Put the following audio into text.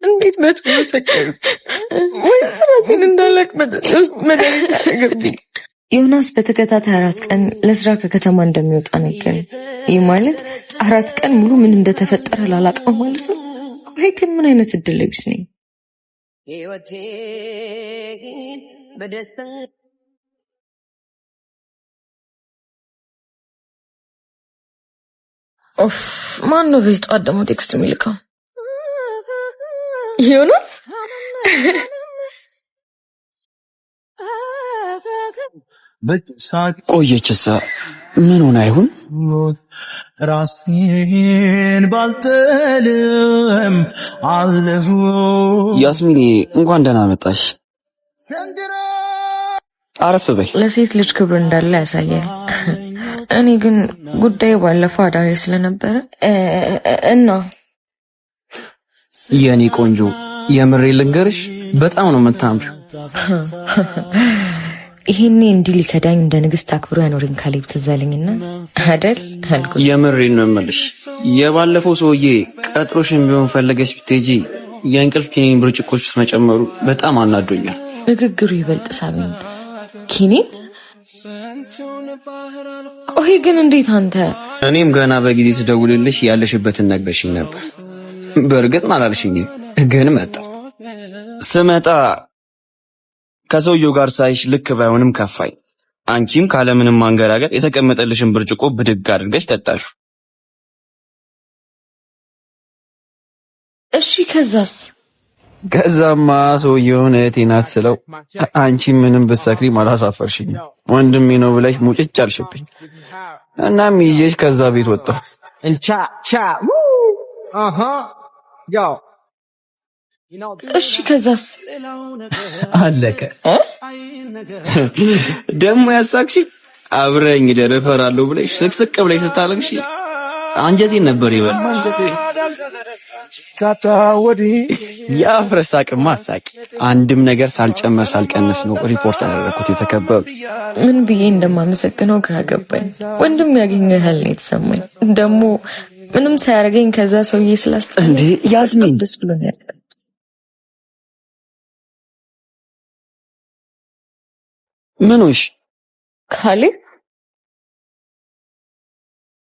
እንዴት መጥቶ ሰከረ ወይ ስራሴን እንዳላቅ ውስጥ መድኃኒት አደረገብኝ። ዮናስ በተከታታይ 4 ቀን ለስራ ከከተማ እንደሚወጣ ነገር። ይህ ማለት 4 ቀን ሙሉ ምን እንደተፈጠረ ላላቀው ማለት ነው። ቆይ ግን ምን አይነት እድል ቢስ ነኝ? ኦፍ ማን ነው በዚህ ጠዋት ደግሞ ቴክስት የሚልከው? ዮናስ ቆየችሳ ምን ሆነ አይሁን ራስን ባልተልም አለሁ። ያስሚኔ እንኳን ደህና መጣሽ። አረፍ በይ። ለሴት ልጅ ክብር እንዳለ ያሳያል። እኔ ግን ጉዳዩ ባለፈው አዳሪ ስለነበረ እና የኔ ቆንጆ የምሬ ልንገርሽ በጣም ነው የምታምሪው። ይሄኔ እንዲህ ሊከዳኝ እንደ ንግስት አክብሮ ያኖረኝ ካሌብ ትዝ አለኝና አይደል አልኩት። የምሬን ነው የምልሽ። የባለፈው ሰውዬ ቀጥሮሽን ቢሆን ፈለገሽ ብትሄጂ የእንቅልፍ ኪኒን ብርጭቆች ውስጥ መጨመሩ በጣም አናዶኛል። ንግግሩ ይበልጥ ሳቢኝ። ኪኒን? ቆይ ግን እንዴት አንተ? እኔም ገና በጊዜ ስደውልልሽ ያለሽበትን ነግረሽኝ ነበር። በእርግጥ አላልሽኝም፣ ግን ስመጣ ከሰውየው ጋር ሳይሽ ልክ ባይሆንም ከፋኝ። አንቺም ካለምንም ማንገራገር የተቀመጠልሽን ብርጭቆ ብድግ አድርገሽ ጠጣሽ። እሺ ከዛስ? ከዛማ ሰውየውን እህቴ ናት ስለው አንቺ ምንም ብትሰክሪ አላሳፈርሽኝ ወንድሜ ነው ብለሽ ሙጭጭ አልሽብኝ። እናም ይዤሽ ከዛ ቤት ወጣሁ። ያው እሺ ከዛስ? አለቀ። ደሞ ያሳክሽ አብረኝ ደረፈራለሁ ብለሽ ስቅስቅ ብለሽ ስታለቅሽ አንጀቴን ነበር ይበል። የአፍረስ አቅም አሳቂ። አንድም ነገር ሳልጨመር ሳልቀንስ ነው ሪፖርት ያደረኩት። የተከበሩ ምን ብዬ እንደማመሰግነው ግራ ገባኝ። ወንድም ያገኘው ያህል ነው የተሰማኝ። ደግሞ ምንም ሳያረገኝ ከዛ ሰውዬ ስላስጠላ እንዴ ያስሚን ደስ ብሎኛል። ምንሽ ካሌብ